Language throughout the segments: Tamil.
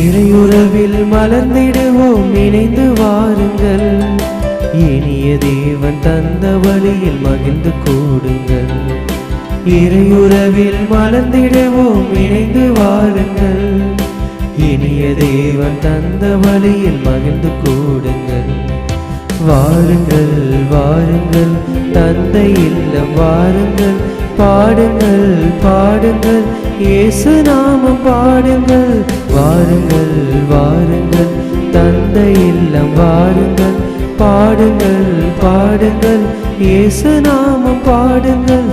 இறையுறவில் மலர்ந்திடுவோம் இணைந்து வாருங்கள். இனிய தேவன் தந்த வழியில் மகிழ்ந்து கூடுங்கள். இறையுறவில் மலர்ந்திடுவோம் இணைந்து வாருங்கள். இனிய தேவன் தந்த வழியில் மகிழ்ந்து கூடுங்கள். வாருங்கள் வாருங்கள் தந்தை இல்லம் வாருங்கள். பாடுங்கள் பாடுங்கள் இயேசு நாமம் பாடுங்கள். வாருங்கள் வாருங்கள் தந்தை இல்லம் வாருங்கள். பாடுங்கள் பாடுங்கள் இயேசு நாமம் பாடுங்கள்.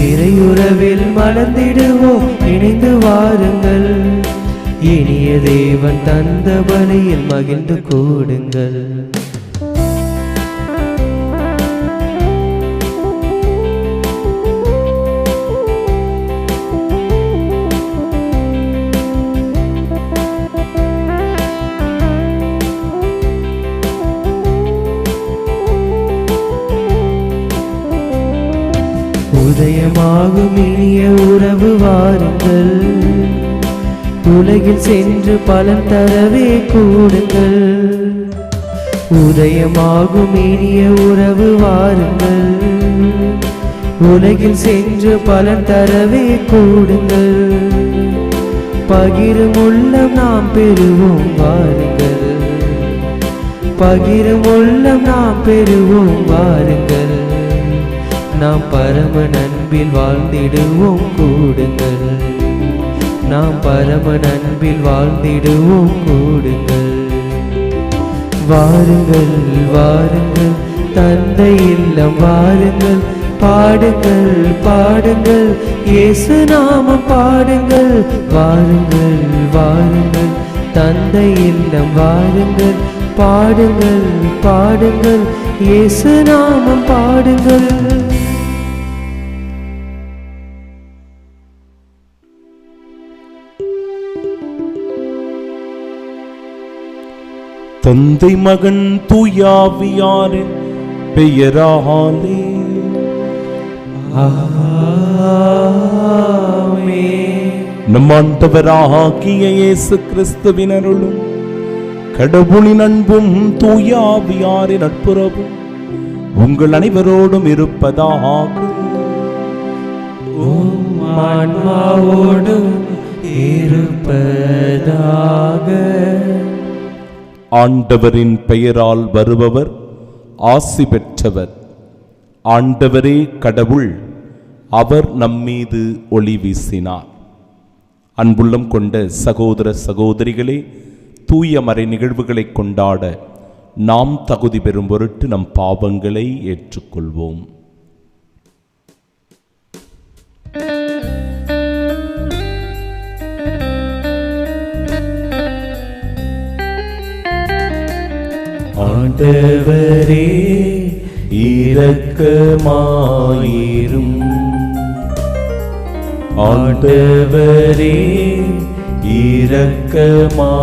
இறையுறவில் மலர்ந்திடுவோம் இணைந்து வாருங்கள். இனிய தேவன் தந்த பலியில் மகிழ்ந்து கூடுங்கள். உதயமாகும் இனிய உறவு வாருங்கள். உலகில் சென்று பலன் தரவே கூடுங்கள். உதயமாகும் இனிய உறவு வாருங்கள். உலகில் சென்று பலன் தரவே கூடுங்கள். பகிரும் உள்ளம் நாம் பெறுவோம் வாருங்கள். பகிரும் உள்ளம் நாம் பெறுவோம் வாருங்கள். நாம் பரம நண்பில் வாழ்ந்திடுவோம் கூடுங்கள். நாம் பரம நண்பில் வாழ்ந்திடுவோம் கூடுங்கள். வாருங்கள் வாருங்கள் தந்தை இல்லம் வாருங்கள். பாடுங்கள் பாடுங்கள் இயேசு நாமம் பாடுங்கள். வாருங்கள் வாருங்கள் தந்தை இல்லம் வாருங்கள். பாடுங்கள் பாடுங்கள் இயேசு நாமம் பாடுங்கள். தந்தை மகன் தூயாவியாரின் பெயராலே ஆமென். நம் ஆண்டவராகிய இயேசு கிறிஸ்துவின் அருளும் கடவுளின் அன்பும் தூயாவியாரின் நட்புறவும் உங்கள் அனைவரோடும் இருப்பதாக. உம் ஆன்மாவோடும் இருப்பதாக. ஆண்டவரின் பெயரால் வருபவர் ஆசி பெற்றவர். ஆண்டவரே கடவுள், அவர் நம்மீது ஒளி வீசினார். அன்புள்ளம் கொண்ட சகோதர சகோதரிகளே, தூய மறை நிகழ்வுகளை கொண்டாட நாம் தகுதி பெறும் பொருட்டு நம் பாவங்களை ஏற்றுக்கொள்வோம். ஆண்டவரே இரக்கமாயிரும். ஆண்டவரே இரக்கமாயிரும்.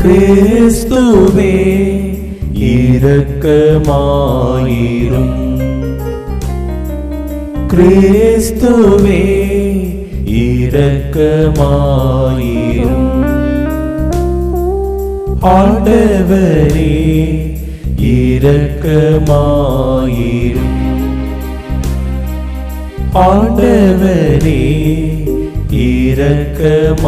கிறிஸ்துவே இரக்கமாயிரும். கிறிஸ்துவே இரக்கமாயிரும். ஆண்டவரே இரக்கமாயிரும். ஆண்டவரே இரக்கமாயிரும்.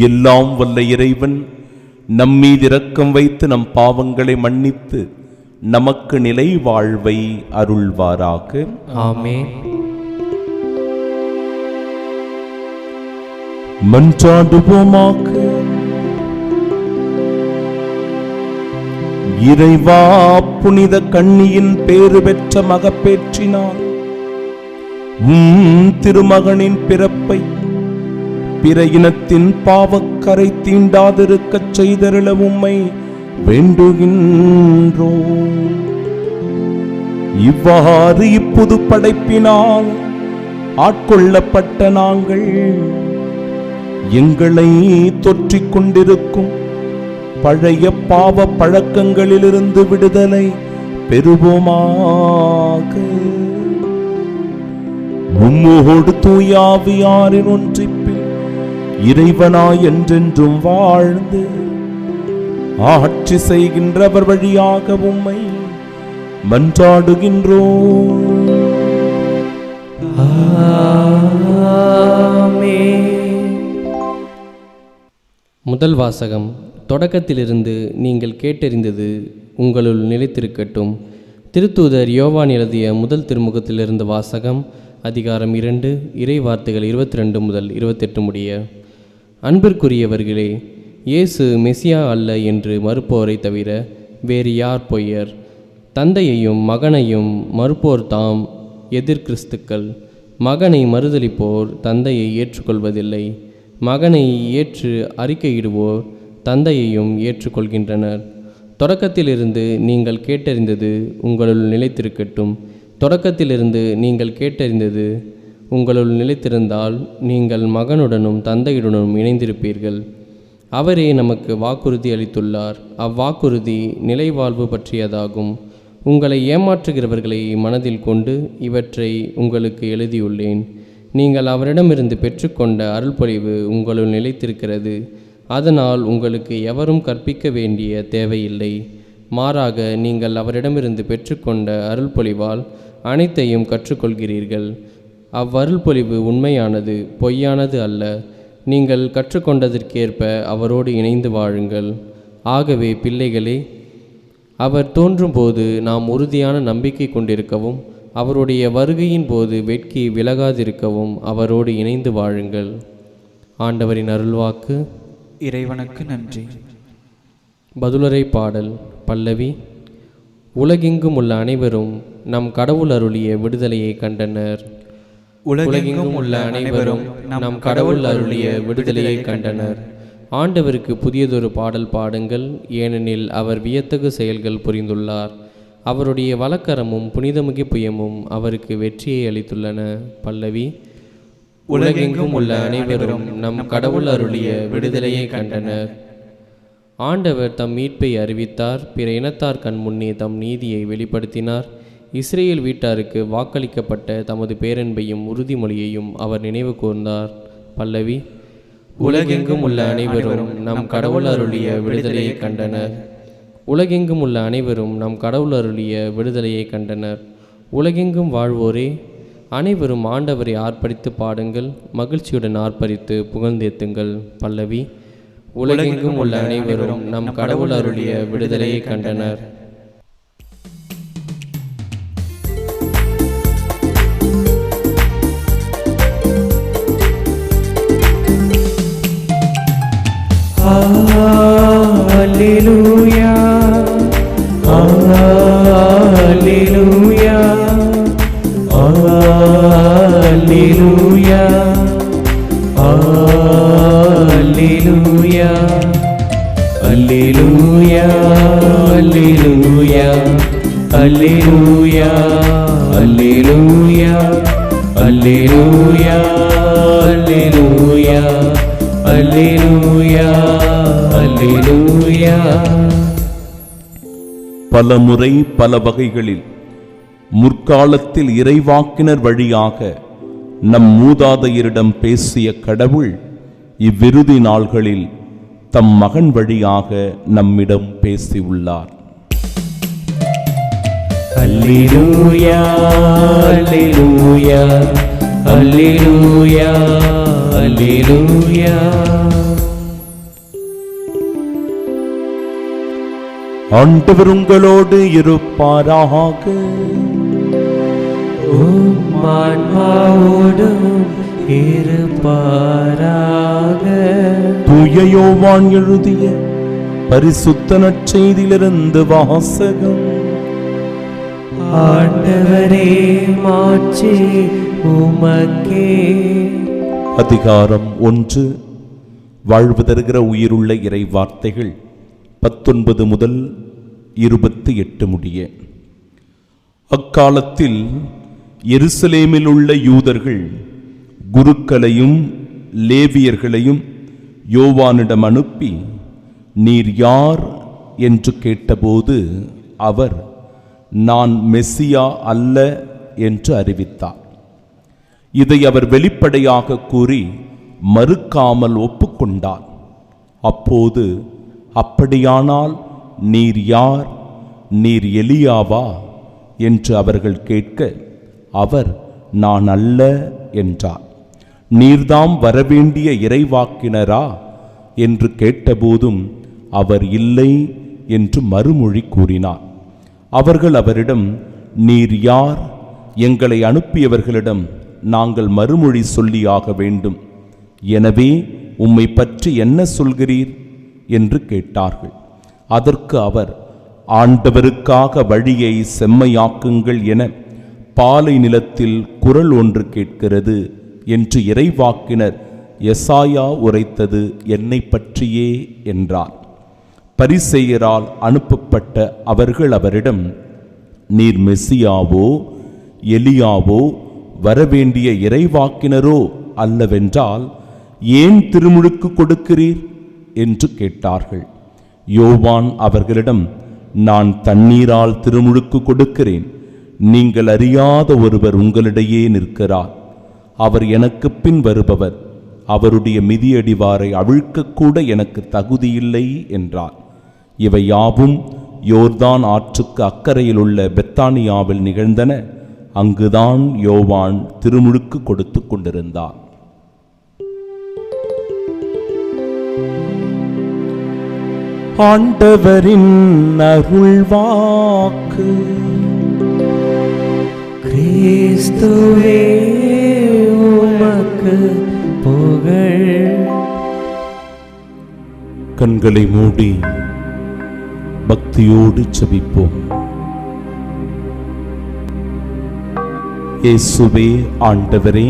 எல்லாம் வல்ல இறைவன் நம்மீது இரக்கம் வைத்து நம் பாவங்களை மன்னித்து நமக்கு நிலை வாழ்வை அருள்வாராக. ஆமென். மன்றாடுவோமாக. இறைவா, புனித கன்னியின் பேறு பெற்ற மகப்பேற்றினார் திருமகனின் பிறப்பை பிற இனத்தின் பாவக்கரை தீண்டாதிருக்கச் செய்தருள உம்மை வேண்டுகின்றோம். இவ்வாறு இப்புது படைப்பினால் ஆட்கொள்ளப்பட்ட நாங்கள் எங்களை தொற்றிக் கொண்டிருக்கும் பழைய பாவ பழக்கங்களிலிருந்து விடுதலை பெறுவோமாக. உம்மோடு தூயாவியாரின் ஒன்றிப்பில் இறைவனாய் என்றென்றும் வாழ்ந்து ஆட்சி செய்கின்றவர் வழியாக உம்மை மன்றாடுகின்றோம். முதல் வாசகம். தொடக்கத்திலிருந்து நீங்கள் கேட்டறிந்தது உங்களுள் நிலைத்திருக்கட்டும். திருத்தூதர் யோவான் எழுதிய முதல் திருமுகத்திலிருந்து வாசகம். அதிகாரம் 2, இறை வார்த்தைகள் 22 முதல் 28 முடிய. அன்பிற்குரியவர்களே, இயேசு மெசியா அல்ல என்று மறுப்போரை தவிர வேறு யார் பொய்யர்? தந்தையையும் மகனையும் மறுப்போர் தாம் எதிர்கிறிஸ்துக்கள். மகனை மறுதலிப்போர் தந்தையை ஏற்றுக்கொள்வதில்லை. மகனை ஏற்று அறிக்கையிடுவோர் தந்தையையும் ஏற்றுக்கொள்கின்றனர். தொடக்கத்திலிருந்து நீங்கள் கேட்டறிந்தது உங்களுள் நிலைத்திருக்கட்டும். தொடக்கத்திலிருந்து நீங்கள் கேட்டறிந்தது உங்களுள் நிலைத்திருந்தால் நீங்கள் மகனுடனும் தந்தையுடனும் இணைந்திருப்பீர்கள். அவரே நமக்கு வாக்குறுதி அளித்துள்ளார். அவ்வாக்குறுதி நிலைவாழ்வு பற்றியதாகும். உங்களை ஏமாற்றுகிறவர்களை மனதில் கொண்டு இவற்றை உங்களுக்கு எழுதியுள்ளேன். நீங்கள் அவரிடமிருந்து பெற்றுக்கொண்ட அருள்பொழிவு உங்களுள் நிலைத்திருக்கிறது. அதனால் உங்களுக்கு எவரும் கற்பிக்க வேண்டிய தேவையில்லை. மாறாக நீங்கள் அவரிடமிருந்து பெற்றுக்கொண்ட அருள்பொழிவால் அனைத்தையும் கற்றுக்கொள்கிறீர்கள். அவ்வருள்பொழிவு உண்மையானது, பொய்யானது அல்ல. நீங்கள் கற்றுக்கொண்டதற்கேற்ப அவரோடு இணைந்து வாழுங்கள். ஆகவே பிள்ளைகளே, அவர் தோன்றும்போது நாம் உறுதியான நம்பிக்கை கொண்டிருக்கவும் அவருடைய வருகையின் போது வெட்கி விலகாதிருக்கவும் அவரோடு இணைந்து வாழுங்கள். ஆண்டவரின் அருள்வாக்கு. இறைவனுக்கு நன்றி. பதிலுரை பாடல். பல்லவி. உலகெங்கும் உள்ள அனைவரும் நம் கடவுள் அருளிய விடுதலையை கண்டனர். உலகெங்கும் உள்ள அனைவரும் நம் கடவுள் அருளிய விடுதலையை கண்டனர். ஆண்டவருக்கு புதியதொரு பாடல் பாடுங்கள், ஏனெனில் அவர் வியத்தகு செயல்கள் புரிந்துள்ளார். அவருடைய வலக்கரமும் புனிதமிகு புயமும் அவருக்கு வெற்றியை அளித்துள்ளன. பல்லவி. உலகெங்கும் உள்ள அனைவரும் நம் கடவுள் அருளிய விடுதலையை கண்டனர். ஆண்டவர் தம் மீட்பை அறிவித்தார். பிற இனத்தார் கண் முன்னே தம் நீதியை வெளிப்படுத்தினார். இஸ்ரேல் வீட்டாருக்கு வாக்களிக்கப்பட்ட தமது பேரன்பையும் உறுதிமொழியையும் அவர் நினைவு கூர்ந்தார். பல்லவி. உலகெங்கும் உள்ள அனைவரும் நம் கடவுள் அருளிய விடுதலையை கண்டனர். உலகெங்கும் உள்ள அனைவரும் நம் கடவுள் அருளிய விடுதலையை கண்டனர். உலகெங்கும் வாழ்வோரே, அனைவரும் ஆண்டவரை ஆர்ப்பரித்து பாடுங்கள், மகிழ்ச்சியுடன் ஆர்ப்பரித்து புகழ்ந்தேத்துங்கள். பல்லவி. உலகெங்கும் உள்ள அனைவரும் நம் கடவுள் அருளிய விடுதலையை கண்டனர். Alleluia, Alleluia, Alleluia, Alleluia, Alleluia, Alleluia, Alleluia, Alleluia, Alleluia, Alleluia, Alleluia, Alleluia. பல முறை பல வகைகளில் முற்காலத்தில் இறைவாக்கினர் வழியாக நம் மூதாதையரிடம் பேசிய கடவுள் இவ்விருதி நாள்களில் தம் மகன் வழியாக நம்மிடம் பேசியுள்ளார். அல்லேலூயா, அல்லேலூயா, அல்லேலூயா, அல்லேலூயா. ஆண்டவர் உங்களோடு இருப்பாராக. உம் ஆன்மாவோடும் இருப்பாராக. தூய யோவான் எழுதிய பரிசுத்த நற்செய்தியிலிருந்து வாசகம். ஆண்டவரே, மாட்சி உமக்கே. அதிகாரம் 1. வாழ்வு தருகிற உயிருள்ள இறை வார்த்தைகள் 19 முதல் 28 முடிய. அக்காலத்தில் எருசலேமில் உள்ள யூதர்கள் குருக்களையும் லேவியர்களையும் யோவானிடம் அனுப்பி, நீர் யார் என்று கேட்டபோது அவர், நான் மெசியா அல்ல என்று அறிவித்தார். இதை அவர் வெளிப்படையாக கூறி மறுக்காமல் ஒப்புக்கொண்டார். அப்போது, அப்படியானால் நீர் யார்? நீர் எலியாவா என்று அவர்கள் கேட்க, அவர், நான் அல்ல என்றார். நீர்தாம் வரவேண்டிய இறைவாக்கினரா என்று கேட்டபோதும் அவர் இல்லை என்று மறுமொழி கூறினார். அவர்கள் அவரிடம், நீர் யார்? எங்களை அனுப்பியவர்களிடம் நாங்கள் மறுமொழி சொல்லியாக வேண்டும். எனவே உம்மை பற்றி என்ன சொல்கிறீர் என்று கேட்டார்கள். அதற்கு அவர், ஆண்டவருக்காக வழியை செம்மையாக்குங்கள் என பாலை நிலத்தில் குரல் ஒன்று கேட்கிறது என்று இறைவாக்கினர் எசாயா உரைத்தது என்னை பற்றியே என்றார். பரிசேயரால் அனுப்பப்பட்ட அவர்கள் அவரிடம், நீர் மெசியாவோ எலியாவோ வரவேண்டிய இறைவாக்கினரோ அல்லவென்றால் ஏன் திருமுழுக்கு கொடுக்கிறீர் என்று கேட்டார்கள். யோவான் அவர்களிடம், நான் தண்ணீரால் திருமுழுக்கு கொடுக்கிறேன். நீங்கள் அறியாத ஒருவர் உங்களிடையே நிற்கிறார். அவர் எனக்கு பின் வருபவர். அவருடைய மிதியடிவாரை அவிழ்க்கக்கூட எனக்கு தகுதியில்லை என்றார். இவை யாவும் யோர்தான் ஆற்றுக்கு அக்கறையில் உள்ள பெத்தானியாவில் நிகழ்ந்தன. அங்குதான் யோவான் திருமுழுக்கு கொடுத்து கொண்டிருந்தார். ஆண்டவரின் அருள்வாக்கு. கிறிஸ்துவே உமக்கு புகழ். கண்களை மூடி பக்தியோடு ஜெபிப்போம். இயேசுவே ஆண்டவரே,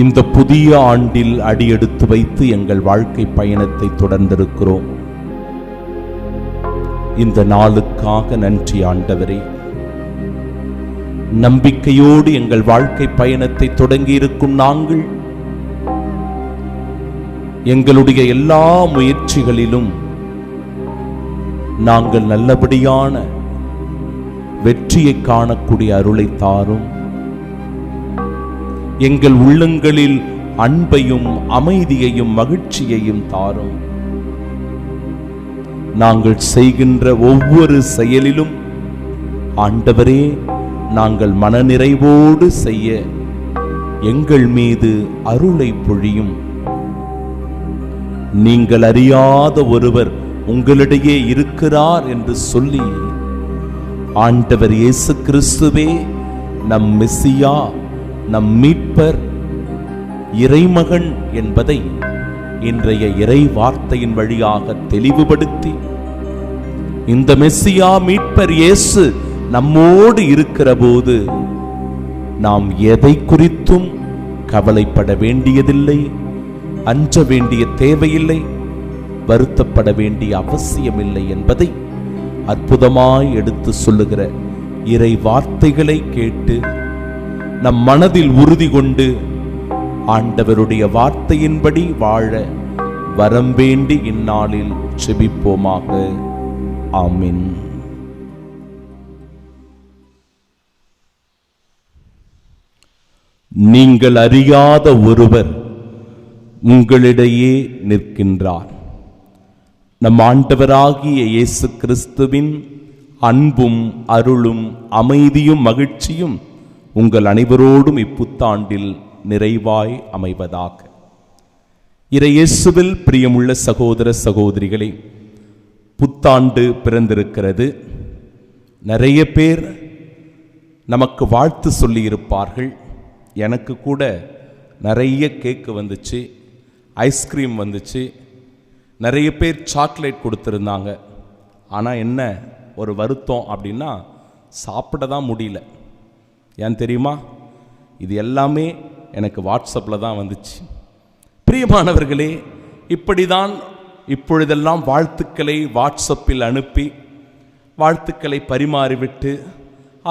இந்த புதிய ஆண்டில் அடியெடுத்து வைத்து எங்கள் வாழ்க்கை பயணத்தை தொடர்ந்திருக்கிறோம். இந்த நாளுக்காக நன்றி ஆண்டவரே. நம்பிக்கையோடு எங்கள் வாழ்க்கை பயணத்தை தொடங்கி இருக்கும் நாங்கள் எங்களுடைய எல்லா முயற்சிகளிலும் நாங்கள் நல்லபடியான வெற்றியை காணக்கூடிய அருளை தாரும். எங்கள் உள்ளங்களில் அன்பையும் அமைதியையும் மகிழ்ச்சியையும் தாரும். நாங்கள் செய்கின்ற ஒவ்வொரு செயலிலும் ஆண்டவரே, நாங்கள் மனநிறைவோடு செய்ய எங்கள் மீது அருளை பொழியும். நீங்கள் அறியாத ஒருவர் உங்களிடையே இருக்கிறார் என்று சொல்லி ஆண்டவர் இயேசு கிறிஸ்துவே நம் மெசியா, நம் மீட்பர், இறைமகன் என்பதை இன்றைய இறை வார்த்தையின் வழியாக தெளிவுபடுத்தி, இந்த மெசியா மீட்பர் இயேசு நம்மோடு இருக்கிற போது நாம் எதை குறித்தும் கவலைப்பட வேண்டியதில்லை, அஞ்ச வேண்டிய தேவையில்லை, வருத்தப்பட வேண்டிய அவசியமில்லை என்பதை அற்புதமாய் எடுத்து சொல்லுகிற இறை வார்த்தைகளை கேட்டு நம் மனதில் உறுதி கொண்டு ஆண்டவருடைய வார்த்தையின்படி வாழ வரம் வேண்டி இந்நாளில் ஜெபிப்போமாக. ஆமென். நீங்கள் அறியாத ஒருவர் உங்களிடையே நிற்கின்றார். நம் ஆண்டவராகிய இயேசு கிறிஸ்துவின் அன்பும் அருளும் அமைதியும் மகிழ்ச்சியும் உங்கள் அனைவரோடும் இப்புத்தாண்டில் நிறைவாய் அமைவதாக. இறை இயேசுவில் பிரியமுள்ள சகோதர சகோதரிகளே, புத்தாண்டு பிறந்திருக்கிறது. நிறைய பேர் நமக்கு வாழ்த்து சொல்லியிருப்பார்கள். எனக்கு கூட நிறைய கேக்கு வந்துச்சு, ஐஸ்கிரீம் வந்துச்சு, நிறைய பேர் சாக்லேட் கொடுத்துருந்தாங்க. ஆனால் என்ன ஒரு வருத்தம் அப்படின்னா, சாப்பிட தான் முடியல. ஏன் தெரியுமா? இது எல்லாமே எனக்கு வாட்ஸ்அப்பில் தான் வந்துச்சு. பிரியமானவர்களே, இப்படிதான் இப்பொழுதெல்லாம் வாழ்த்துக்களை வாட்ஸ்அப்பில் அனுப்பி வாழ்த்துக்களை பரிமாறிவிட்டு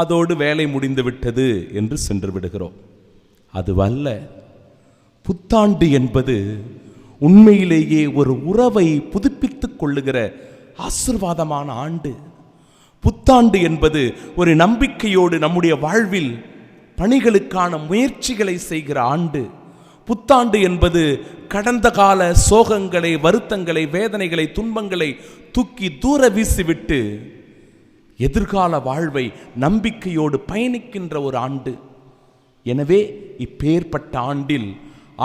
அதோடு வேலை முடிந்து விட்டது என்று சென்று விடுகிறோம். அதுவல்ல. புத்தாண்டு என்பது உண்மையிலேயே ஒரு உறவை புதுப்பித்துக் கொள்ளுகிற ஆசீர்வாதமான ஆண்டு. புத்தாண்டு என்பது ஒரு நம்பிக்கையோடு நம்முடைய வாழ்வில் பணிகளுக்கான முயற்சிகளை செய்கிற ஆண்டு. புத்தாண்டு என்பது கடந்த கால சோகங்களை, வருத்தங்களை, வேதனைகளை, துன்பங்களை தூக்கி தூர வீசிவிட்டு எதிர்கால வாழ்வை நம்பிக்கையோடு பயணிக்கின்ற ஒரு ஆண்டு. எனவே இப்பேற்பட்ட ஆண்டில்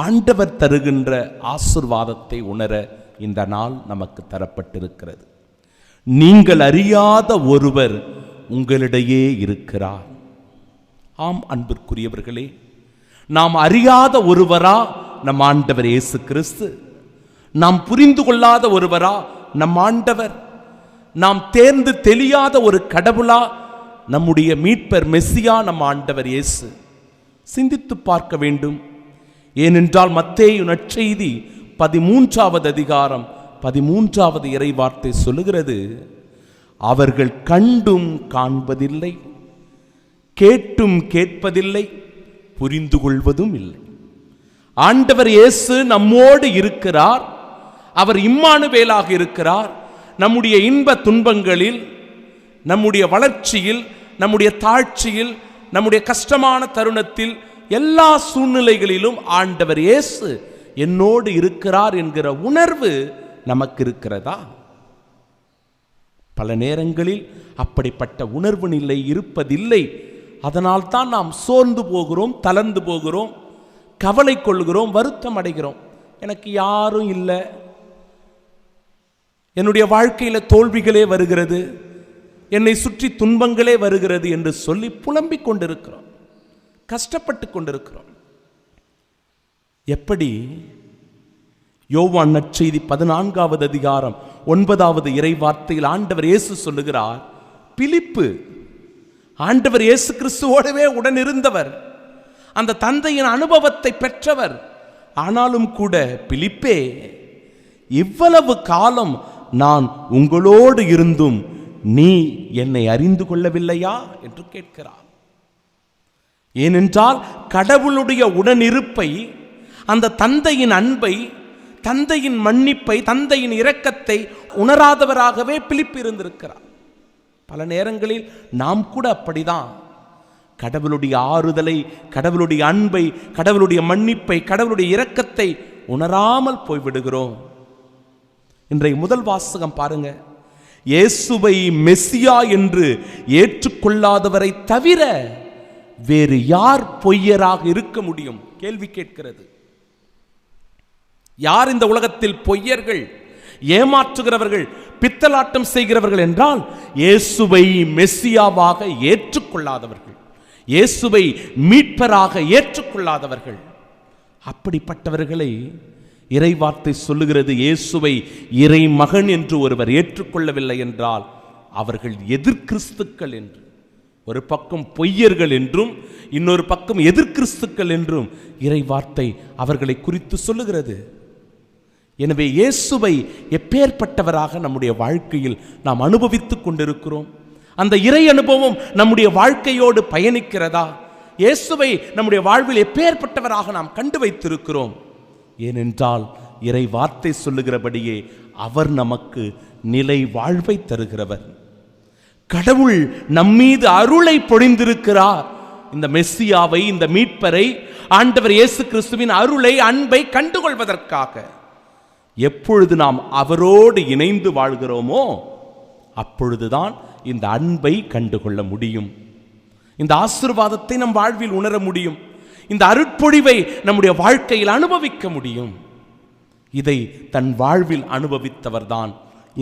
ஆண்டவர் தருகின்ற ஆசீர்வாதத்தை உணர இந்த நாள் நமக்கு தரப்பட்டிருக்கிறது. நீங்கள் அறியாத ஒருவர் உங்களிடையே இருக்கிறார். ஆம் அன்பிற்குரியவர்களே, நாம் அறியாத ஒருவரா நம் ஆண்டவர் இயேசு கிறிஸ்து? நாம் புரிந்து கொள்ளாத ஒருவரா நம் ஆண்டவர்? நாம் தேர்ந்து தெளியாத ஒரு கடவுளா நம்முடைய மீட்பர் மெசியா நம் ஆண்டவர் இயேசு? சிந்தித்து பார்க்க வேண்டும். ஏனென்றால் மத்தேயு நற்செய்தி 13வது அதிகாரம் 13வது இறைவார்த்தை சொல்லுகிறது, அவர்கள் கண்டும் காண்பதில்லை, கேட்டும் கேட்பதில்லை, புரிந்து கொள்வதும் இல்லை. ஆண்டவர் இயேசு நம்மோடு இருக்கிறார். அவர் இம்மானுவேலாக இருக்கிறார். நம்முடைய இன்ப துன்பங்களில், நம்முடைய வளர்ச்சியில், நம்முடைய தாழ்ச்சியில், நம்முடைய கஷ்டமான தருணத்தில், எல்லா சூழ்நிலைகளிலும் ஆண்டவர் இயேசு என்னோடு இருக்கிறார் என்கிற உணர்வு நமக்கு இருக்கிறதா? பல நேரங்களில் அப்படிப்பட்ட உணர்வு நிலை இருப்பதில்லை. அதனால் தான் நாம் சோர்ந்து போகிறோம், தளர்ந்து போகிறோம், கவலை கொள்கிறோம், வருத்தம் அடைகிறோம். எனக்கு யாரும் இல்லை, என்னுடைய வாழ்க்கையில் தோல்விகளே வருகிறது, என்னை சுற்றி துன்பங்களே வருகிறது என்று சொல்லி புலம்பிக் கொண்டிருக்கிறோம், கஷ்டப்பட்டு கொண்டிருக்கிறோம். எப்படி? யோவான் நற்செய்தி 14வது அதிகாரம் 9வது இறைவார்த்தையில் ஆண்டவர் இயேசு சொல்லுகிறார், பிலிப்பு ஆண்டவர் இயேசு கிறிஸ்துவோடவே உடன் இருந்தவர், அந்த தந்தையின் அனுபவத்தை பெற்றவர். ஆனாலும் கூட, பிலிப்பே, இவ்வளவு காலம் நான் உங்களோடு இருந்தும் நீ என்னை அறிந்து கொள்ளவில்லையா என்று கேட்கிறார். ஏனென்றால் கடவுளுடைய உடனிருப்பை, அந்த தந்தையின் அன்பை, தந்தையின் மன்னிப்பை, தந்தையின் இரக்கத்தை உணராதவராகவே பிலிப்பு இருந்திருக்கிறார். பல நேரங்களில் நாம் கூட அப்படிதான் கடவுளுடைய ஆறுதலை, கடவுளுடைய அன்பை, கடவுளுடைய மன்னிப்பை, கடவுளுடைய இரக்கத்தை உணராமல் போய்விடுகிறோம். இன்றைய முதல் வாசகம் பாருங்க. இயேசுவை மெசியா என்று ஏற்றுக்கொள்ளாதவரை தவிர வேறு யார் பொய்யராக இருக்க முடியும்? கேள்வி கேட்கிறது. யார் இந்த உலகத்தில் பொய்யர்கள், ஏமாற்றுகிறவர்கள், பித்தலாட்டம் செய்கிறவர்கள் என்றால் இயேசுவை மெசியாவாக ஏற்றுக்கொள்ளாதவர்கள், இயேசுவை மீட்பராக ஏற்றுக்கொள்ளாதவர்கள். அப்படிப்பட்டவர்களை இறைவார்த்தை சொல்லுகிறது, இயேசுவை இறை மகன் என்று ஒருவர் ஏற்றுக்கொள்ளவில்லை என்றால் அவர்கள் எதிர்கிறிஸ்துக்கள் என்று. ஒரு பக்கம் பொய்யர்கள் என்றும் இன்னொரு பக்கம் எதிர்கிறிஸ்துக்கள் என்றும் இறைவார்த்தை அவர்களை குறித்து சொல்லுகிறது. எனவே இயேசுவை எப்பேற்பட்டவராக நம்முடைய வாழ்க்கையில் நாம் அனுபவித்துக் கொண்டிருக்கிறோம்? அந்த இறை அனுபவம் நம்முடைய வாழ்க்கையோடு பயணிக்கிறதா? இயேசுவை நம்முடைய வாழ்வில் எப்பேற்பட்டவராக நாம் கண்டு வைத்திருக்கிறோம்? ஏனென்றால் இறை வார்த்தை சொல்லுகிறபடியே அவர் நமக்கு நிலை வாழ்வை தருகிறவர். கடவுள் நம்மீது அருளை பொழிந்திருக்கிறார். இந்த மெஸ்ஸியாவை, இந்த மீட்பரை, ஆண்டவர் இயேசு கிறிஸ்துவின் அருளை, அன்பை கண்டுகொள்வதற்காக. எப்பொழுது நாம் அவரோடு இணைந்து வாழ்கிறோமோ அப்பொழுதுதான் இந்த அன்பை கண்டுகொள்ள முடியும், இந்த ஆசீர்வாதத்தை நம் வாழ்வில் உணர முடியும், இந்த அருட்பொழிவை நம்முடைய வாழ்க்கையில் அனுபவிக்க முடியும். இதை தன் வாழ்வில் அனுபவித்தவர்தான்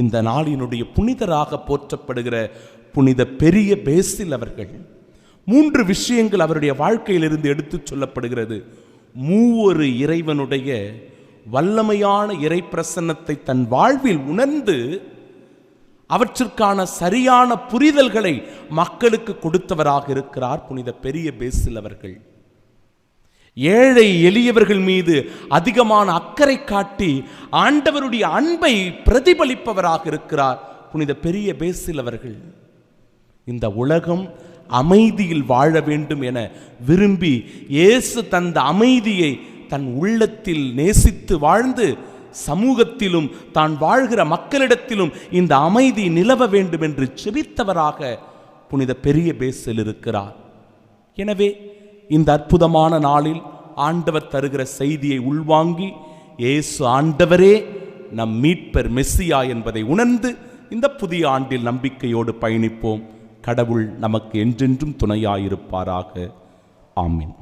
இந்த நாளினுடைய புனிதராக போற்றப்படுகிற புனித பெரிய பேசில் அவர்கள். 3 விஷயங்கள் அவருடைய வாழ்க்கையிலிருந்து எடுத்து சொல்லப்படுகிறது. மூவொரு இறைவனுடைய வல்லமையான இறை பிரசன்னத்தை தன் வாழ்வில் உணர்ந்து அவற்றிற்கான சரியான புரிதல்களை மக்களுக்கு கொடுத்தவராக இருக்கிறார் புனித பெரிய பேசில் அவர்கள். ஏழை எளியவர்கள் மீது அதிகமான அக்கறை காட்டி ஆண்டவருடைய அன்பை பிரதிபலிப்பவராக இருக்கிறார் புனித பெரிய பேசில் அவர்கள். இந்த உலகம் அமைதியில் வாழ வேண்டும் என விரும்பி இயேசு தந்த அமைதியை தன் உள்ளத்தில் நேசித்து வாழ்ந்து சமூகத்திலும் தான் வாழ்கிற மக்களிடத்திலும் இந்த அமைதி நிலவ வேண்டும் என்று செபித்தவராக புனித பெரிய பேசில் இருக்கிறார். எனவே இந்த அற்புதமான நாளில் ஆண்டவர் தருகிற செய்தியை உள்வாங்கி இயேசு ஆண்டவரே நம் மீட்பர் மெஸ்ஸியா என்பதை உணர்ந்து இந்த புதிய ஆண்டில் நம்பிக்கையோடு பயணிப்போம். கடவுள் நமக்கு என்றென்றும் துணையாயிருப்பாராக. ஆமீன்.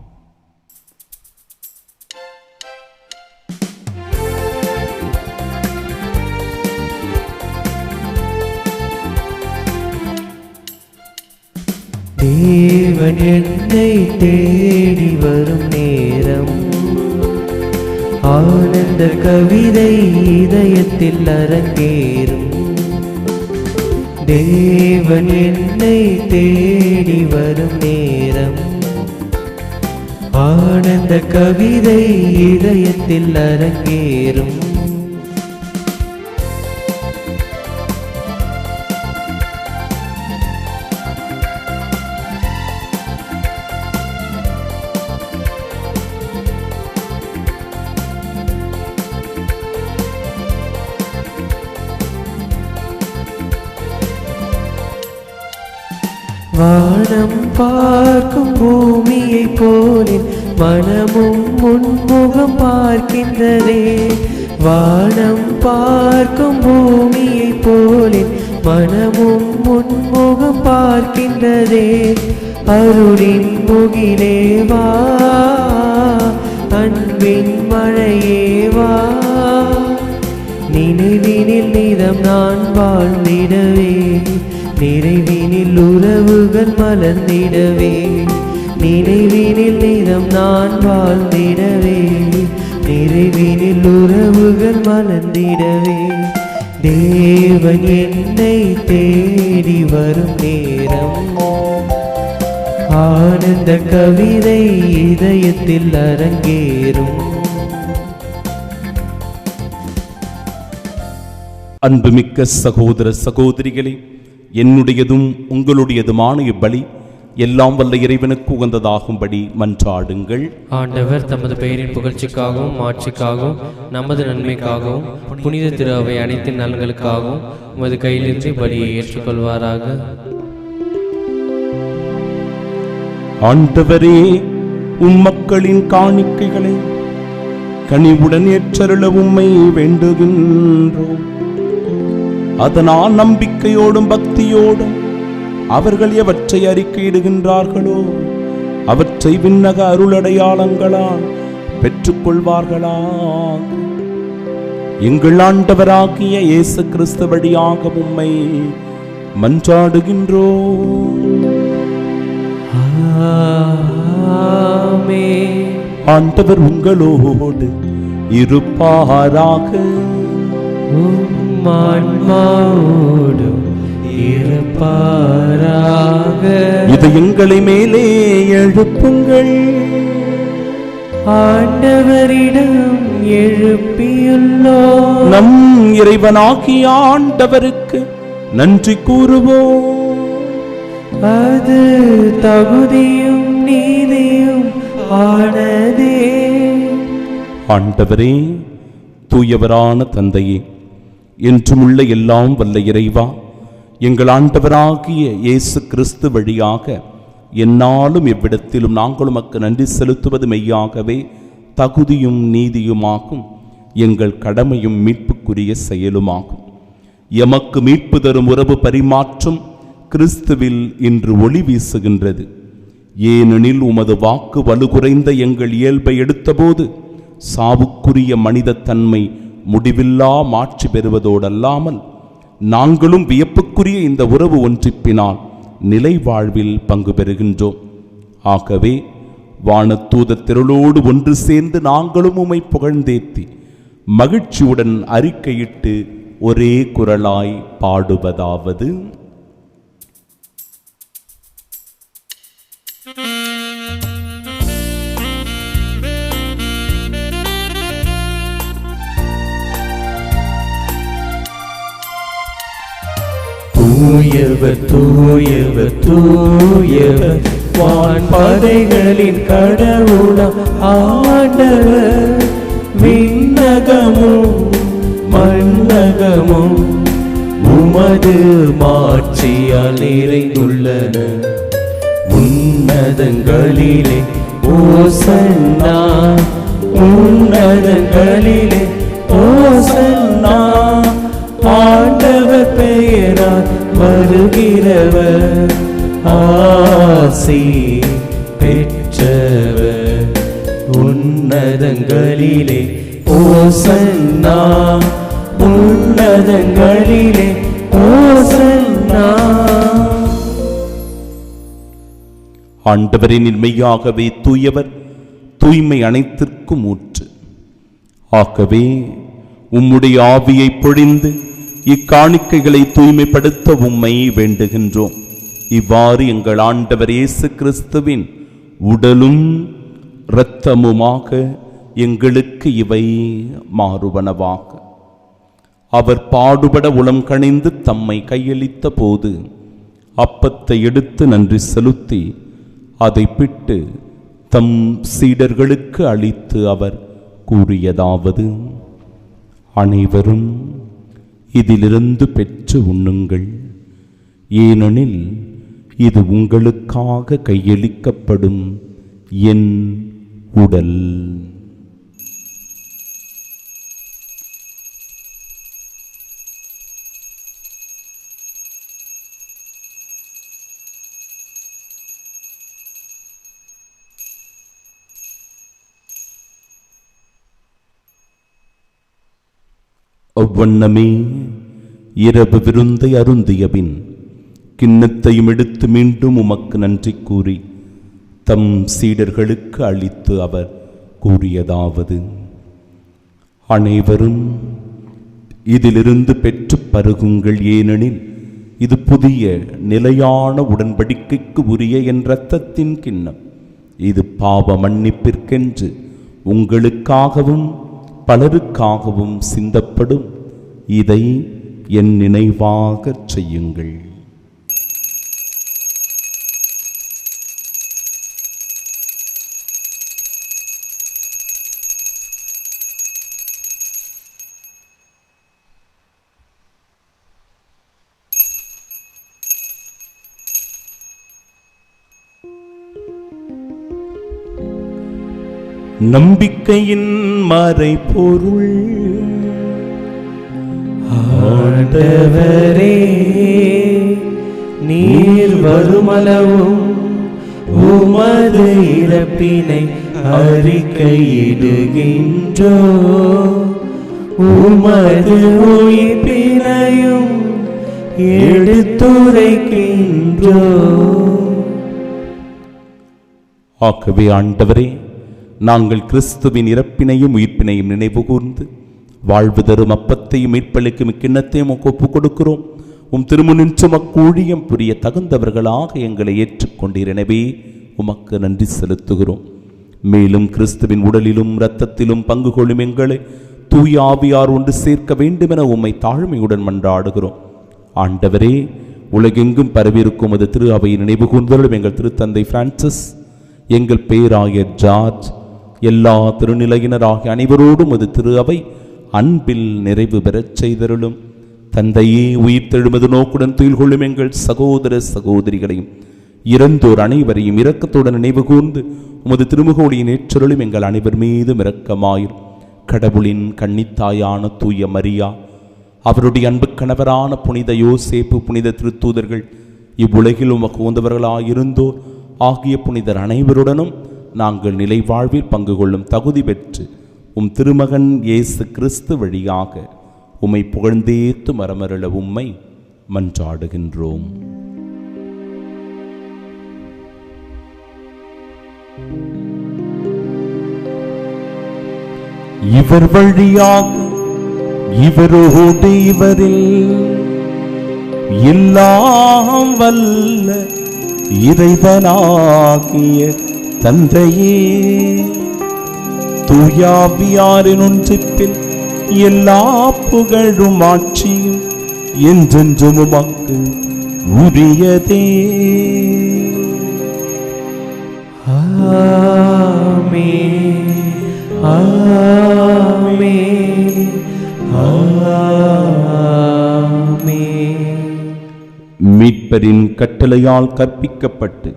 தேவன் என்னை தேடி வரும் நேரம், ஆனந்த கவிதை இதயத்தில் அரங்கேறும். தேவன் என்னை தேடி வரும் நேரம், ஆனந்த கவிதை இதயத்தில் அரங்கேறும். வானம் பார்க்கும் பூமியை போலே மனமும் முன்முகம் பார்க்கின்றதே. வானம் பார்க்கும் பூமியை போலே மனமும் முன்முகம் பார்க்கின்றதே. அருளின் முகிலே வா, அன்பின் மழையே வா, நினைவினில் நிதம் நான் வாழ்ந்திடவே, நிறைவினில் உறவுகள் மலர்ந்திடவே, நினைவினில் நிதம் நான் வாழ்ந்திடவே, நிறைவினில் உறவுகள் மலர்ந்திடவே. தேவன் என்னை தேடி வரும் நேரம், ஆனந்த கவிதை இதயத்தில் அரங்கேறும். அன்புமிக்க சகோதர சகோதரிகளே, என்னுடையதும் உங்களுடையதுமான இப்பலி எல்லாம் வல்ல இறைவனுக்கு உகந்ததாகும்படி மன்றாடுங்கள். ஆண்டவர் தமது பெயரின் புகழ்ச்சிக்காகவும் மாட்சிக்காகவும் நமது நன்மைக்காகவும் புனித திரு அவை அனைத்து நலன்களுக்காகவும் உமது கையிலிருந்து பலியை ஏற்றுக்கொள்வாராக. ஆண்டவரே, உம் மக்களின் காணிக்கைகளை கனிவுடன் ஏற்றருள உம்மை வேண்டுகின்றோம். அதனால் நம்பிக்கையோடும் பக்தியோடும் அவர்கள் எவற்றை அறிக்கையிடுகின்றார்களோ அவற்றை விண்ணக அருளடையாளங்களால் பெற்றுக்கொள்வார்களாக. எங்கள் ஆண்டவராகிய இயேசு கிறிஸ்து வழியாக உம்மை மன்றாடுகின்றோம். ஆமென். ஆண்டவர் உங்களோடு இருப்பாராக. ஆன்மாவோடும் இருப்பாராக. இதயங்களை மேலே எழுப்புங்கள். ஆண்டவரிடம் எழுப்பியுள்ளோம். நம் இறைவனாகிய ஆண்டவருக்கு நன்றி கூறுவோம். அது தகுதியும் நீதியும் ஆனதே. ஆண்டவரே, தூயவரான தந்தையே, என்றுமுள்ள எல்லாம் வல்ல இறைவா, எங்கள் ஆண்டவராகிய இயேசு கிறிஸ்து வழியாக எந்நாளும் எவ்விடத்திலும் நாங்கள் உமக்கு நன்றி செலுத்துவது மெய்யாகவே தகுதியும் நீதியுமாகும், எங்கள் கடமையும் மீட்புக்குரிய செயலுமாகும். எமக்கு மீட்பு தரும் உறவு பரிமாற்றம் கிறிஸ்துவில் இன்று ஒளி வீசுகின்றது. ஏனெனில் உமது வாக்கு வலுகுறைந்த எங்கள் இயல்பை எடுத்தபோது சாவுக்குரிய மனித தன்மை முடிவில்லா மாட்சி பெறுவதோடல்லாமல் நாங்களும் வியப்புக்குரிய இந்த உறவு ஒன்றிப்பினால் நிலை வாழ்வில் பங்கு பெறுகின்றோம். ஆகவே வானதூதர் திரளோடு ஒன்று சேர்ந்து நாங்களும் உம்மை புகழ்ந்தேத்தி மகிழ்ச்சியுடன் அறிக்கையிட்டு ஒரே குரலாய் பாடுவதாவது: தூயவர் தூயவர் தூயவர் வான்படைகளின் கடவுளாம் ஆண்டவர், விண்ணகமும் மண்ணகமும் உமது மாட்சியால் நிறைந்துள்ளன. உன்னதங்களிலே ஓசன்னா, உன்னதங்களிலே ஓசன்னா. ஆண்டவர் பெயரால் வருகிறவர் ஆசி பெற்றவர். உன்னதங்களிலே ஓசன்னா, உன்னதங்களிலே ஓசன்னா. ஆண்டவரின் மெய்யாகவே தூயவர், தூய்மை அனைத்திற்கும் ஊற்று. ஆகவே உம்முடைய ஆவியை பொழிந்து இக்காணிக்கைகளை தூய்மைப்படுத்த உம்மை வேண்டுகின்றோம். இவ்வாறு எங்கள் ஆண்டவர் இயேசு கிறிஸ்துவின் உடலும் இரத்தமுமாக எங்களுக்கு இவை மாறுவனவாக. அவர் பாடுபட உளம் கனிந்து தம்மை கையளித்த போது அப்பத்தை எடுத்து நன்றி செலுத்தி அதை பிட்டு தம் சீடர்களுக்கு அளித்து அவர் கூறியதாவது: அனைவரும் இதிலிருந்து பெற்று உண்ணுங்கள், ஏனெனில் இது உங்களுக்காக கையளிக்கப்படும் என் உடல். அவ்வண்ணமே இரவு விருந்தை அருந்தியபின் கிண்ணத்தையும் எடுத்து மீண்டும் உமக்கு நன்றி கூறி தம் சீடர்களுக்கு அளித்து அவர் கூறியதாவது: அனைவரும் இதிலிருந்து பெற்று பருகுங்கள், ஏனெனில் இது புதிய நிலையான உடன்படிக்கைக்கு உரிய என் இரத்தத்தின் கிண்ணம். இது பாவ மன்னிப்பிற்கென்று உங்களுக்காகவும் பலருக்காகவும் சிந்தப்படும். இதை என் நினைவாகச் செய்யுங்கள். நம்பிக்கையின் மறைபொருள். ஆண்டவரே, நீர் வருமளவும் உமது இறப்பினை அறிக்கையிடுகின்றோ, உமது உயிர்ப்பினையும் எடுத்துரைக்கின்றோ. ஆகவே ஆண்டவரே, நாங்கள் கிறிஸ்துவின் இறப்பினையும் உயிர்ப்பினையும் நினைவு கூர்ந்து வாழ்வு தரும் அப்பத்தையும் மீட்பளிக்கும் கிண்ணத்தையும் ஒப்புக் கொடுக்கிறோம். உம் திருமுனின்றும் அக்கூழியம் புரிய தகுந்தவர்களாக எங்களை ஏற்றுக்கொண்டீர். எனவே உமக்கு நன்றி செலுத்துகிறோம். மேலும் கிறிஸ்துவின் உடலிலும் இரத்தத்திலும் பங்கு கொள்ளும் எங்களை தூய ஆவியார் ஒன்று சேர்க்க வேண்டுமென உம்மை தாழ்மையுடன் மன்றாடுகிறோம். ஆண்டவரே, உலகெங்கும் பரவியிருக்கும் அது திரு அவையை நினைவு கூர்ந்தருளும். எங்கள் திருத்தந்தை பிரான்சிஸ், எங்கள் பேராயர் ஜார்ஜ், எல்லா திருநிலையினராகிய அனைவரோடும் அது திரு அவை அன்பில் நிறைவு பெறச் செய்தருளும். தந்தையே, உயிர் தெழுமது நோக்குடன் துயில் கொள்ளும் எங்கள் சகோதர சகோதரிகளையும் இறந்தோர் அனைவரையும் இரக்கத்துடன் நினைவு கூர்ந்து உமது திருமுகோடியின் ஏற்றருளும் எங்கள் அனைவர் மீதும் இரக்கமாயிரும். கடவுளின் கன்னித்தாயான தூய மரியா, அவருடைய அன்பு கணவரான புனித யோசேப்பு, புனித திருத்தூதர்கள், இவ்வுலகில் உமக்கு உகந்தவர்களாயிருந்தோர் ஆகிய புனிதர் அனைவருடனும் நாங்கள் நிலை வாழ்வில் பங்கு கொள்ளும் தகுதி பெற்று உம் திருமகன் இயேசு கிறிஸ்து வழியாக உம்மை புகழ்ந்தேத்து மரமருள உம்மை மன்றாடுகின்றோம். இவர் வழியாக இவரோடு இவரில் எல்லாம் வல்ல இறைவனாகிய தந்தையே, தூயாவியாரின் ஒன்றிப்பில் எல்லா புகழும் ஆட்சியும் என்றென்றும் உமக்கு உரியதே. ஆமென். மீட்பரின் கட்டளையால் கற்பிக்கப்பட்டு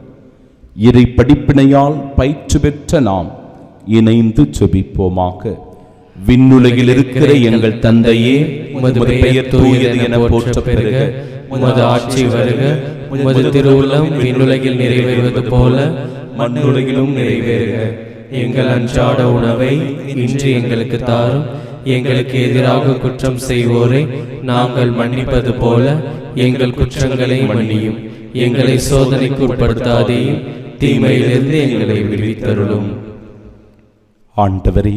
இறை படிப்பினையால் பயிற்று பெற்ற நாம் இணைந்து ஜெபிப்போமாக. விண்ணுலகில் இருக்கிற எங்கள் தந்தையே, உமது பெயர் தூயது என போற்றப் பெறுக. உமது ஆட்சி வருக. உமது திருவுள்ளம் விண்ணுலகில் நிறைவேறுவது போல மண்ணுலகிலும் நிறைவேறுக. எங்கள் அன்றாட உணவை இன்று எங்களுக்கு தாரும். எங்களுக்கு எதிராக குற்றம் செய்வோரை நாங்கள் மன்னிப்பது போல எங்கள் குற்றங்களை மன்னியும். எங்களை சோதனைக்கு உட்படுத்தாதேயும், தீமையிலிருந்து எங்களை விடுவித்தருளும். ஆண்டவரே,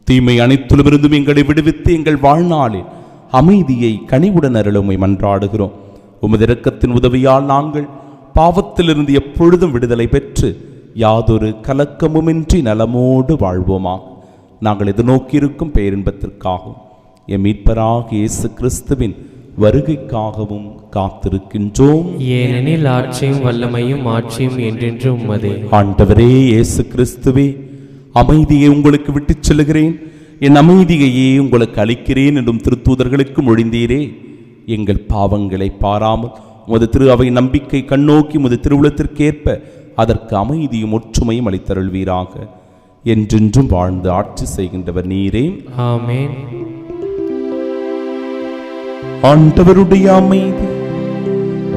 தீமை அனைத்திலுமிருந்தும் எங்களை விடுவித்து எங்கள் வாழ்நாளில் அமைதியை கனிவுடன் அருளுமை மன்றாடுகிறோம். உமது இரக்கத்தின் உதவியால் நாங்கள் பாவத்திலிருந்து எப்பொழுதும் விடுதலை பெற்று யாதொரு கலக்கமுமின்றி நலமோடு வாழ்வோமா. நாங்கள் எதிர்நோக்கியிருக்கும் பேரின்பத்திற்காகவும் எம் மீட்பராகிய இயேசு கிறிஸ்துவின் வருகைக்காகவும் காத்திருக்கின்றோம். ஏனெனில் ஆட்சியும் வல்லமையும் ஆட்சியும் என்றென்று உம்மதே. ஆண்டவரே இயேசு கிறிஸ்துவே, அமைதியை உங்களுக்கு விட்டுச் செல்கிறேன், என் அமைதியையே உங்களுக்கு அளிக்கிறேன் என்றும் திருத்தூதர்களுக்கு மொழிந்தீரே. எங்கள் பாவங்களை பாராமல் உமது திரு அவை நம்பிக்கை கண்ணோக்கி உமது திருவுளத்திற்கேற்ப அதற்கு அமைதியும் ஒற்றுமையும் அளித்தருள்வீராக. என்றென்றும் வாழ்ந்து ஆட்சி செய்கின்றவர் நீரே. ஆமென். ஆண்டவருடைய அமைதி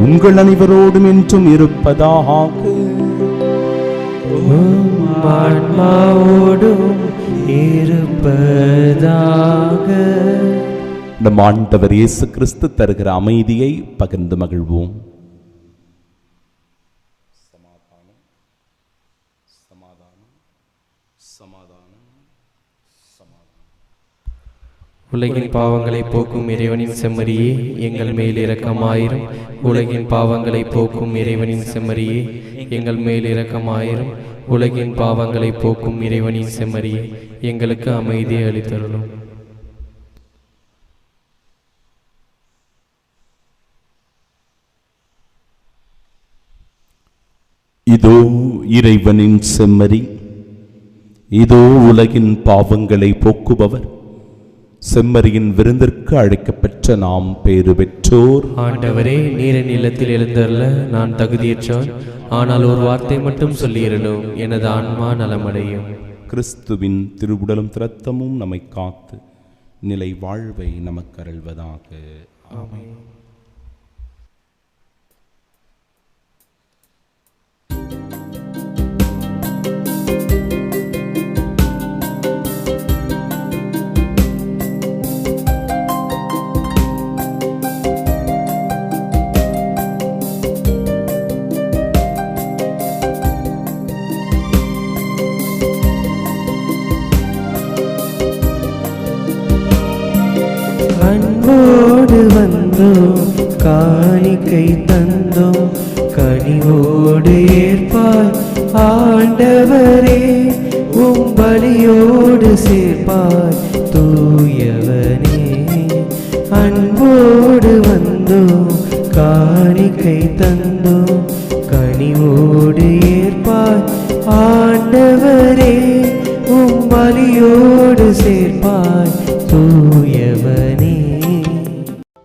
உங்கள் அனைவரோடும் என்றும் இருப்பதாக. ஆன்மாவோடும் இருப்பதாக. நம் ஆண்டவர் இயேசு கிறிஸ்து தருகிற அமைதியை பகிர்ந்து மகிழ்வோம். உலகின் பாவங்களை போக்கும் இறைவனின் செம்மறியே, எங்கள் மேல் இரக்கமாயிரும். உலகின் பாவங்களை போக்கும் இறைவனின் செம்மறியே, எங்கள் மேல் இரக்கமாயிரும். உலகின் பாவங்களை போக்கும் இறைவனின் செம்மறியே, எங்களுக்கு அமைதியை அளித்தருளும். இதோ இறைவனின் செம்மறி, இதோ உலகின் பாவங்களை போக்குபவர். செம்மறியின் விருந்திற்கு அழைக்கப்பெற்ற நாம் பேறு பெற்றோர். ஆண்டவரே, நீரின் இல்லத்தில் எழுந்தருள நான் தகுதியற்றோன். ஆனால் ஒரு வார்த்தை மட்டும் சொல்லியிருளும், எனது ஆன்மா நலமடையும். கிறிஸ்துவின் திருவுடலும் இரத்தமும் நம்மை காத்து நிலை வாழ்வை நமக்கு அருள்வதாக. ஆமென். அன்போடு வந்தோம், காணிக்கை தந்தோம், கனிவோடு ஏற்பாய் ஆண்டவரே. உம் பலியோடு சேர்ப்பாய் தூயவனே. அன்போடு வந்தோம், காணிக்கை தந்தோம், கனிவோடு ஏற்பாய் ஆண்டவரே. உம் பலியோடு சேர்ப்பாய் தூயவனே.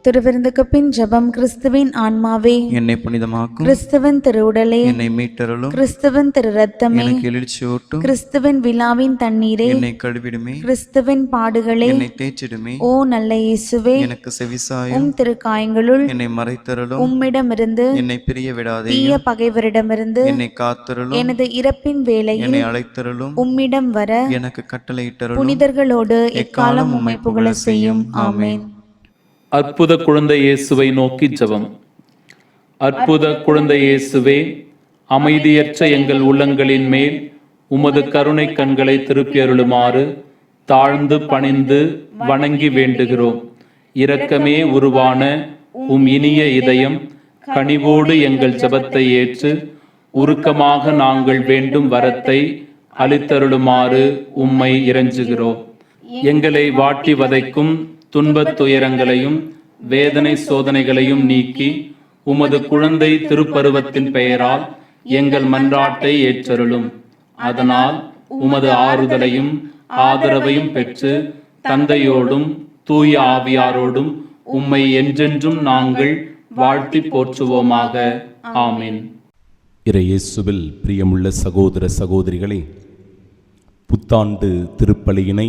திருவிருந்துக்கு பின் ஜெபம். கிறிஸ்துவின் ஆன்மாவே என்னை புனிதமாக்கும். கிறிஸ்துவின் திருவுடலே என்னை மீட்டருளும். கிறிஸ்துவின் திரு ரத்தமே எனக்கு எழுச்சியூட்டும். கிறிஸ்துவின் விழாவின் தண்ணீரே என்னை கழுவிடுமே. கிறிஸ்துவின் பாடுகளே என்னை தேய்ச்சிடுமே. ஓ நல்ல இயேசுவே, எனக்கு செவிசாயும். உம் திருக்காயங்களுள் என்னை மறைத்தருளும். உம்மிடமிருந்து என்னை பிரிய விடாதே. தீய பகைவரிடமிருந்து என்னை காத்தருளும். எனது இறப்பின் வேளையில் என்னை அழைத்தருளும். உம்மிடம் வர எனக்கு கட்டளையிட்டருளும். புனிதர்களோடு எக்காலம் உம்மை புகழ செய்யும். ஆமென். அற்புத குழந்தை இயேசுவை நோக்கி ஜெபம். அற்புத குழந்தை இயேசுவே, அமைதியற்ற எங்கள் உள்ளங்களின் மேல் உமது கருணை கண்களை திருப்பி அருளுமாறு தாழ்ந்து பணிந்து வணங்கி வேண்டுகிறோம். இரக்கமே உருவான உம் இனிய இதயம் கனிவோடு எங்கள் ஜெபத்தை ஏற்று உருக்கமாக நாங்கள் வேண்டும் வரத்தை அளித்தருளுமாறு உம்மை இறைஞ்சுகிறோம். எங்களை வாட்டி வதைக்கும் துன்பத் துயரங்களையும் வேதனை சோதனைகளையும் நீக்கி உமது குழந்தை திருப்பருவத்தின் பெயரால் எங்கள் மன்றாட்டை ஏற்றருளும். அதனால் உமது ஆறுதலையும் ஆதரவையும் பெற்று தந்தையோடும் தூய ஆவியாரோடும் உம்மை என்றென்றும் நாங்கள் வாழ்த்தி போற்றுவோமாக. ஆமீன். இறையேசுவில் பிரியமுள்ள சகோதர சகோதரிகளே, புத்தாண்டு திருப்பலியினை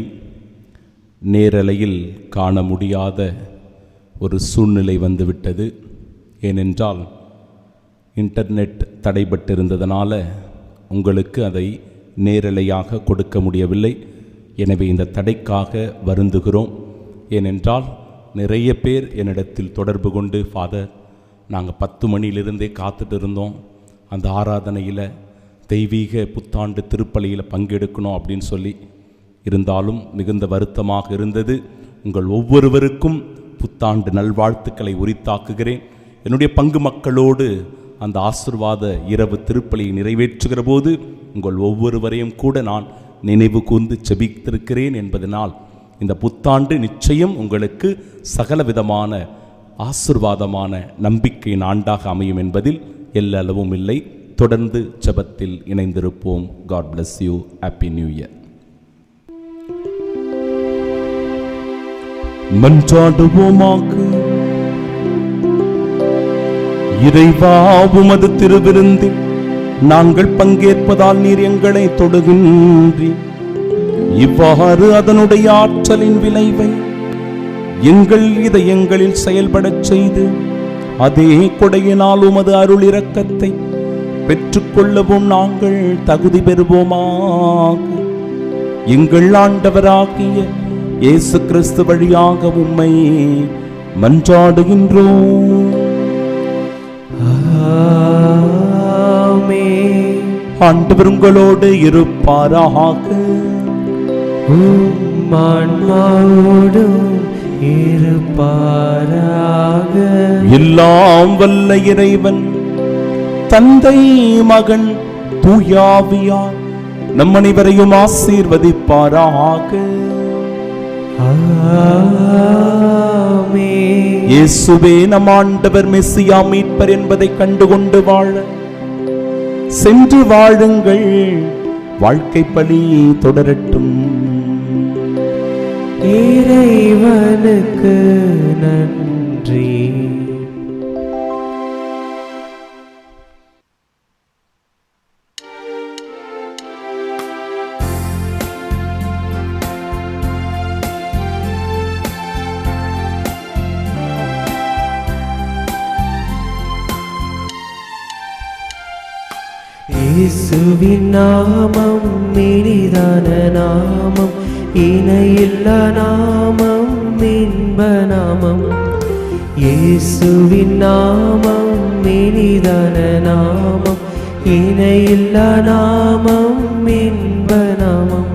நேரலையில் காண முடியாத ஒரு சூழ்நிலை வந்துவிட்டது. ஏனென்றால் இன்டர்நெட் தடைபட்டிருந்ததனால உங்களுக்கு அதை நேரலையாக கொடுக்க முடியவில்லை. எனவே இந்த தடைக்காக வருந்துகிறோம். ஏனென்றால் நிறைய பேர் என்னிடத்தில் தொடர்பு கொண்டு, ஃபாதர், நாங்கள் 10 மணியிலிருந்தே காத்துட்டு இருந்தோம், அந்த ஆராதனையில் தெய்வீக புத்தாண்டு திருப்பலியில் பங்கெடுக்கணும் அப்படின்னு சொல்லி. இருந்தாலும் மிகுந்த வருத்தமாக இருந்தது. உங்கள் ஒவ்வொருவருக்கும் புத்தாண்டு நல்வாழ்த்துக்களை உரித்தாக்குகிறேன். என்னுடைய பங்கு மக்களோடு அந்த ஆசிர்வாத இரவு திருப்பலியை நிறைவேற்றுகிற போது உங்கள் ஒவ்வொருவரையும் கூட நான் நினைவு கூர்ந்து செபித்திருக்கிறேன் என்பதனால் இந்த புத்தாண்டு நிச்சயம் உங்களுக்கு சகலவிதமான ஆசிர்வாதமான நம்பிக்கையின் ஆண்டாக அமையும் என்பதில் எல்லளவும் இல்லை. தொடர்ந்து ஜெபத்தில் இணைந்திருப்போம். God bless you. Happy new year. மன்றாடுவோமாக. இறைவா, உமது திருவிருந்தில் நாங்கள் பங்கேற்பதால் நீர் எங்களை தொடுகின்றி, இவ்வாறு அதனுடைய ஆற்றலின் விளைவை எங்கள் இதயங்களில் செயல்படச் செய்து அதே கொடையினால் உமது அருள் இரக்கத்தை பெற்றுக்கொள்ளவும் நாங்கள் தகுதி பெறுவோமாக. எங்கள் ஆண்டவராகிய இயேசு கிறிஸ்து வழியாக உம்மை மன்றாடுகின்றோம். ஆமென். ஆண்டவர் உங்களோடு இருப்பாராக. ஆன்மாவோடும் இருப்பாராக. எல்லாம் வல்ல இறைவன் தந்தை, மகன், தூயாவியார் நம் அனைவரையும் ஆசீர்வதிப்பாராக. ஆமென். இயேசுவே நம் ஆண்டவர் மெசியா மீட்பர் என்பதை கண்டுகொண்டு வாழ சென்று வாழுங்கள். வாழ்க்கை பலி தொடரட்டும். இறைவனுக்கு நன்றி. இயேசுவின் நாமம் இனிதான நாமம், இணையில்லா நாமம், இன்ப நாமம். இயேசுவின் நாமம் இனிதான நாமம், இணையில்லா நாமம், இன்ப நாமம்.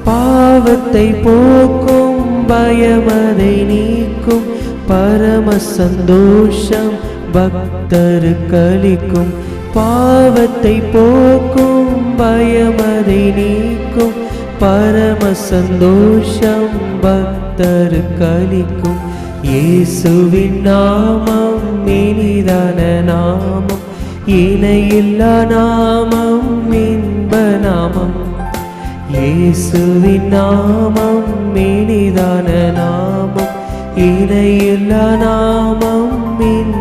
பாவத்தை போக்கும், பயமதை நீக்கும், பரம சந்தோஷம் பக்தருக்களிக்கும். பாவத்தை போக்கும், பயமதை நீக்கும், பரம சந்தோஷம் பக்தருக்களிக்கும். இயேசுவின் நாமம் இனிதான நாமம், இணையில்லா நாமம், இன்ப நாமம். இயேசுவின் நாமம் இனிதான நாமம், இணையில்லா நாமம், இன்ப